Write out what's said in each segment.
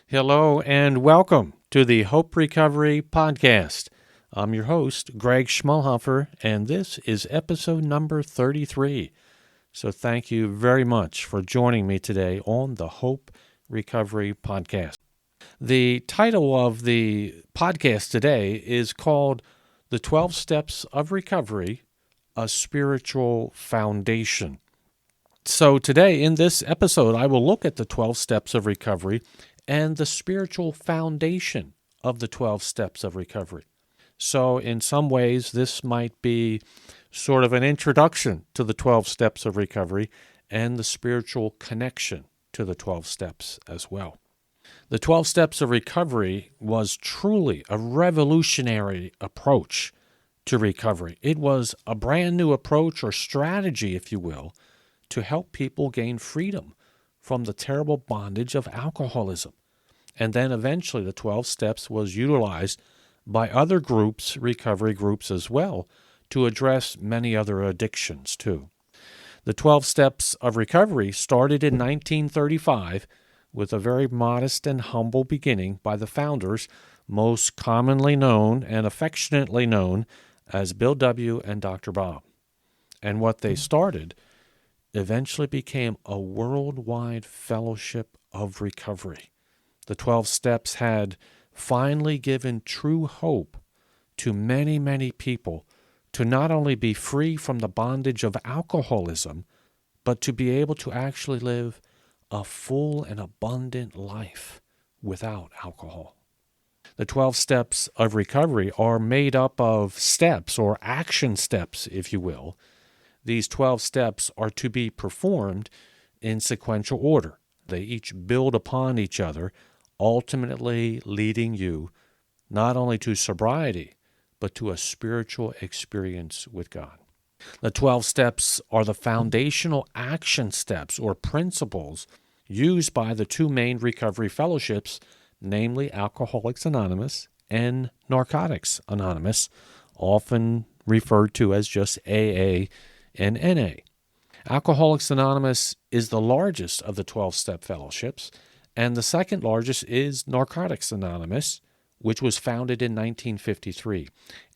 Hello and welcome to the Hope Recovery Podcast. I'm your host, Greg Schmalhofer, and this is episode number 33. So thank you very much for joining me today on the Hope Recovery Podcast. The title of the podcast today is called The 12 Steps of Recovery, a Spiritual Foundation. So today in this episode, I will look at the 12 steps of recovery and the spiritual foundation of the 12 steps of recovery. So in some ways, this might be sort of an introduction to the 12 steps of recovery and the spiritual connection to the 12 steps as well. The 12 steps of recovery was truly a revolutionary approach to recovery. It was a brand new approach or strategy, if you will, to help people gain freedom from the terrible bondage of alcoholism. And then eventually the 12 steps was utilized by other groups, recovery groups as well, to address many other addictions too. The 12 steps of recovery started in 1935 with a very modest and humble beginning by the founders, most commonly known and affectionately known as Bill W. and Dr. Bob. And what they started eventually became a worldwide fellowship of recovery. The 12 steps had finally given true hope to many, many people to not only be free from the bondage of alcoholism, but to be able to actually live a full and abundant life without alcohol. The 12 steps of recovery are made up of steps or action steps, if you will. These 12 steps are to be performed in sequential order. They each build upon each other, ultimately leading you not only to sobriety, but to a spiritual experience with God. The 12 steps are the foundational action steps or principles used by the two main recovery fellowships, namely Alcoholics Anonymous and Narcotics Anonymous, often referred to as just AA and NA. Alcoholics Anonymous is the largest of the 12-step fellowships, and the second largest is Narcotics Anonymous, which was founded in 1953.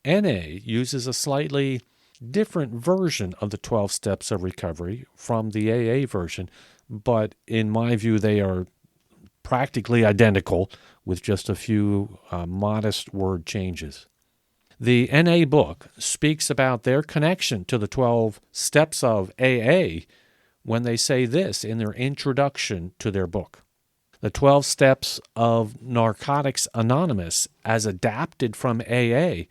NA uses a slightly different version of the 12 steps of recovery from the AA version, but in my view, they are practically identical with just a few modest word changes. The NA book speaks about their connection to the 12 steps of AA when they say this in their introduction to their book. The 12 steps of Narcotics Anonymous, as adapted from AA,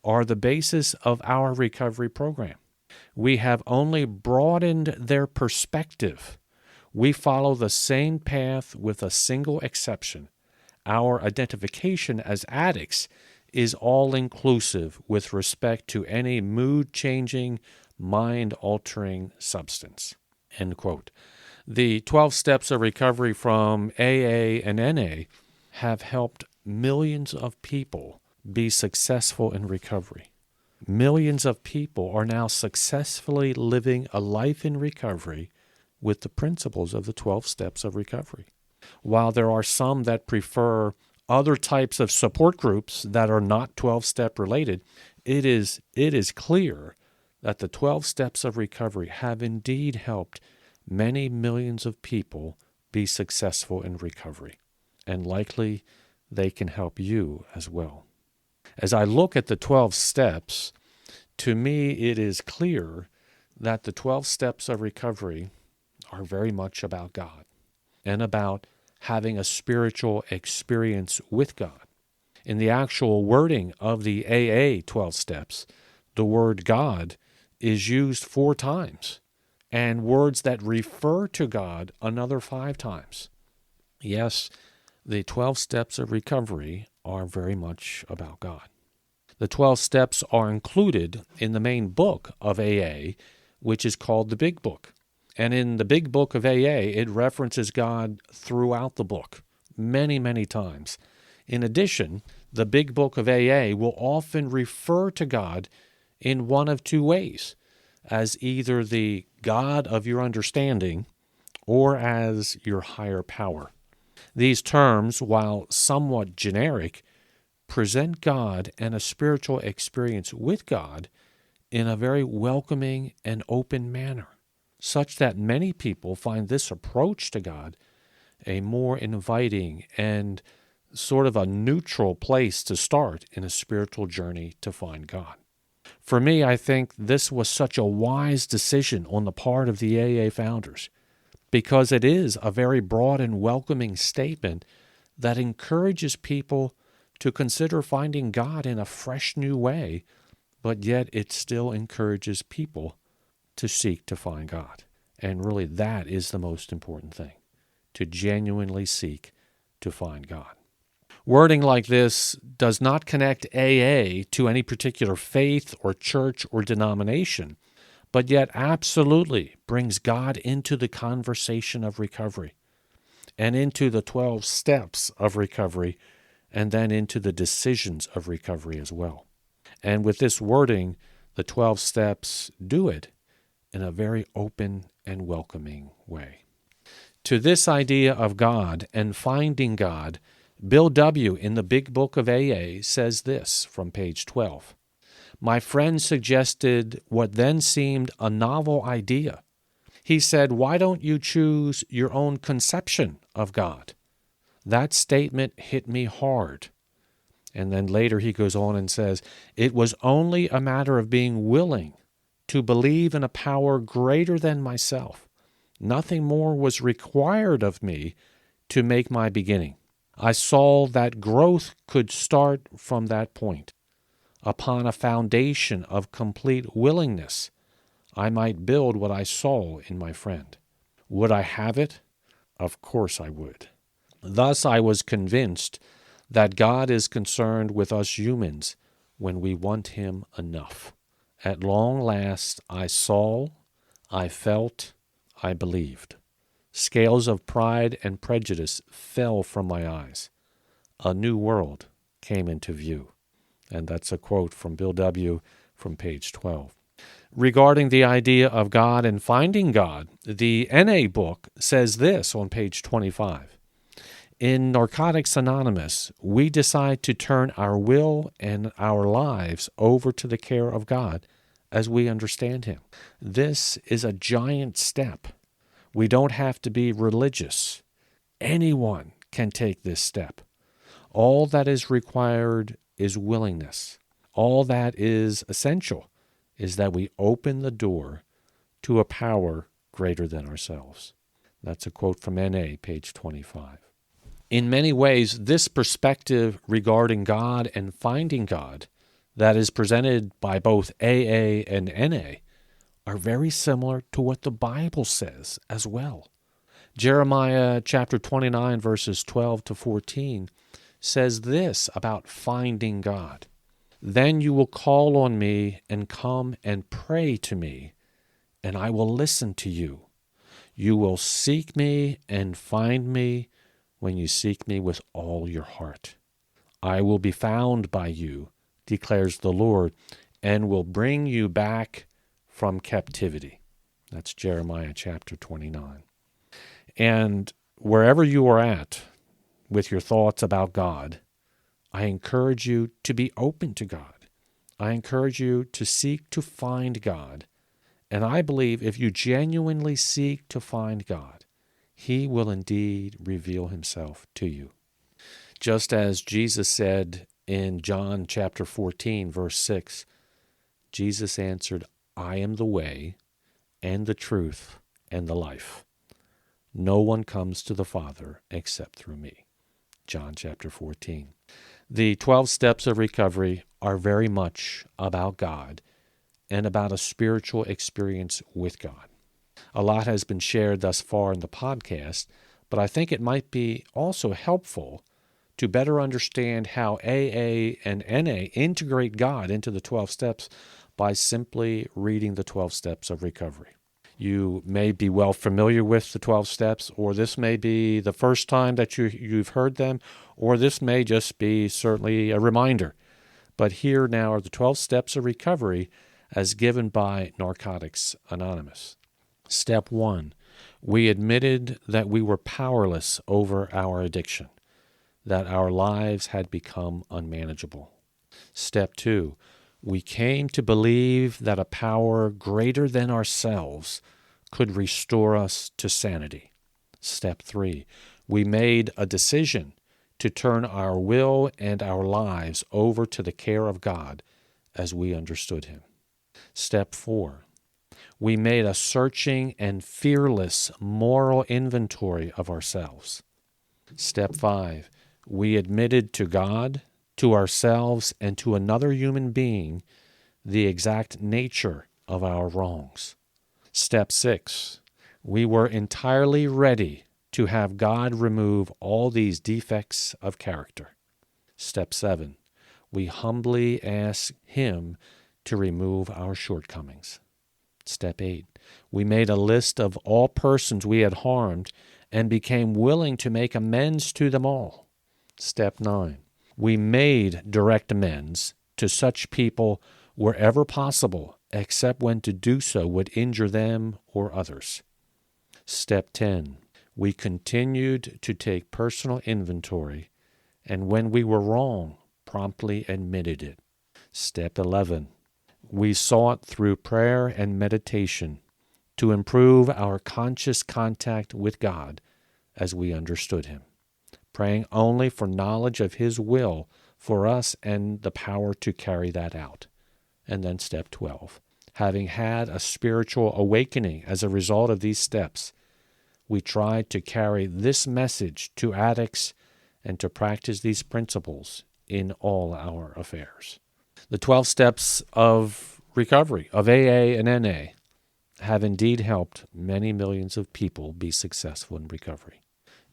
are the basis of our recovery program. We have only broadened their perspective. We follow the same path with a single exception. Our identification as addicts is all-inclusive with respect to any mood-changing, mind-altering substance." End quote. The 12 steps of recovery from AA and NA have helped millions of people be successful in recovery. Millions of people are now successfully living a life in recovery with the principles of the 12 steps of recovery. While there are some that prefer other types of support groups that are not 12-step related, it is clear that the 12 steps of recovery have indeed helped many millions of people be successful in recovery, and likely they can help you as well. As I look at the 12 steps, to me it is clear that the 12 steps of recovery are very much about God and about having a spiritual experience with God. In the actual wording of the AA 12 steps, the word God is used 4 times, and words that refer to God another 5 times. Yes, the 12 steps of recovery are very much about God. The 12 steps are included in the main book of AA, which is called the Big Book. And in the Big Book of AA, it references God throughout the book, many, many times. In addition, the Big Book of AA will often refer to God in one of 2 ways, as either the God of your understanding or as your higher power. These terms, while somewhat generic, present God and a spiritual experience with God in a very welcoming and open manner, such that many people find this approach to God a more inviting and sort of a neutral place to start in a spiritual journey to find God. For me, I think this was such a wise decision on the part of the AA founders, because it is a very broad and welcoming statement that encourages people to consider finding God in a fresh new way, but yet it still encourages people to seek to find God. And really, that is the most important thing, to genuinely seek to find God. Wording like this does not connect AA to any particular faith or church or denomination, but yet absolutely brings God into the conversation of recovery and into the 12 steps of recovery and then into the decisions of recovery as well. And with this wording, the 12 steps do it in a very open and welcoming way. To this idea of God and finding God, Bill W. in the Big Book of AA says this from page 12. My friend suggested what then seemed a novel idea. He said, why don't you choose your own conception of God? That statement hit me hard. And then later he goes on and says, it was only a matter of being willing to believe in a power greater than myself. Nothing more was required of me to make my beginning. I saw that growth could start from that point. Upon a foundation of complete willingness, I might build what I saw in my friend. Would I have it? Of course I would. Thus I was convinced that God is concerned with us humans when we want Him enough. At long last I saw, I felt, I believed. Scales of pride and prejudice fell from my eyes. A new world came into view. And that's a quote from Bill W. from page 12. Regarding the idea of God and finding God, the NA book says this on page 25. In Narcotics Anonymous, we decide to turn our will and our lives over to the care of God as we understand Him. This is a giant step. We don't have to be religious. Anyone can take this step. All that is required is willingness. All that is essential is that we open the door to a power greater than ourselves. That's a quote from NA, page 25. In many ways, this perspective regarding God and finding God that is presented by both AA and NA are very similar to what the Bible says as well. Jeremiah chapter 29, verses 12 to 14 says this about finding God. Then you will call on me and come and pray to me, and I will listen to you. You will seek me and find me when you seek me with all your heart. I will be found by you, declares the Lord, and will bring you back from captivity. That's Jeremiah chapter 29. And wherever you are at with your thoughts about God, I encourage you to be open to God. I encourage you to seek to find God. And I believe if you genuinely seek to find God, He will indeed reveal Himself to you. Just as Jesus said in John chapter 14, verse 6, Jesus answered, I am the way and the truth and the life. No one comes to the Father except through me. John chapter 14. The 12 steps of recovery are very much about God and about a spiritual experience with God. A lot has been shared thus far in the podcast, but I think it might be also helpful to better understand how AA and NA integrate God into the 12 steps by simply reading the 12 steps of recovery. You may be well familiar with the 12 steps, or this may be the first time that you've heard them, or this may just be certainly a reminder. But here now are the 12 steps of recovery as given by Narcotics Anonymous. Step 1, We admitted that we were powerless over our addiction, that our lives had become unmanageable. Step 2, we came to believe that a power greater than ourselves could restore us to sanity. Step 3, we made a decision to turn our will and our lives over to the care of God as we understood Him. Step 4, we made a searching and fearless moral inventory of ourselves. Step 5, we admitted to God, to ourselves, and to another human being the exact nature of our wrongs. Step 6, we were entirely ready to have God remove all these defects of character. Step 7, we humbly ask Him to remove our shortcomings. Step 8, we made a list of all persons we had harmed and became willing to make amends to them all. Step 9, we made direct amends to such people wherever possible, except when to do so would injure them or others. Step 10, we continued to take personal inventory, and when we were wrong, promptly admitted it. Step 11, we sought through prayer and meditation to improve our conscious contact with God as we understood Him, praying only for knowledge of His will for us and the power to carry that out. And then step 12, having had a spiritual awakening as a result of these steps, we tried to carry this message to addicts and to practice these principles in all our affairs. The 12 steps of recovery, of AA and NA, have indeed helped many millions of people be successful in recovery.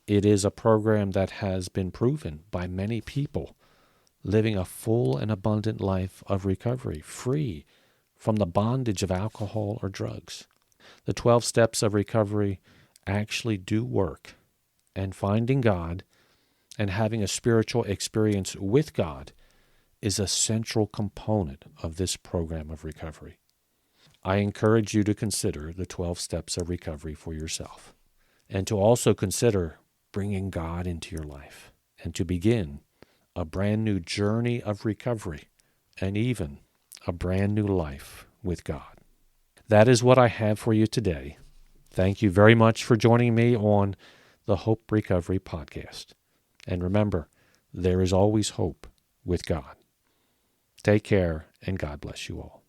It is a program that has been proven by many people living a full and abundant life of recovery, free from the bondage of alcohol or drugs. The 12 steps of recovery actually do work, and finding God and having a spiritual experience with God is a central component of this program of recovery. I encourage you to consider the 12 steps of recovery for yourself, and to also consider bringing God into your life, and to begin a brand new journey of recovery, and even a brand new life with God. That is what I have for you today. Thank you very much for joining me on the Hope Recovery Podcast. And remember, there is always hope with God. Take care, and God bless you all.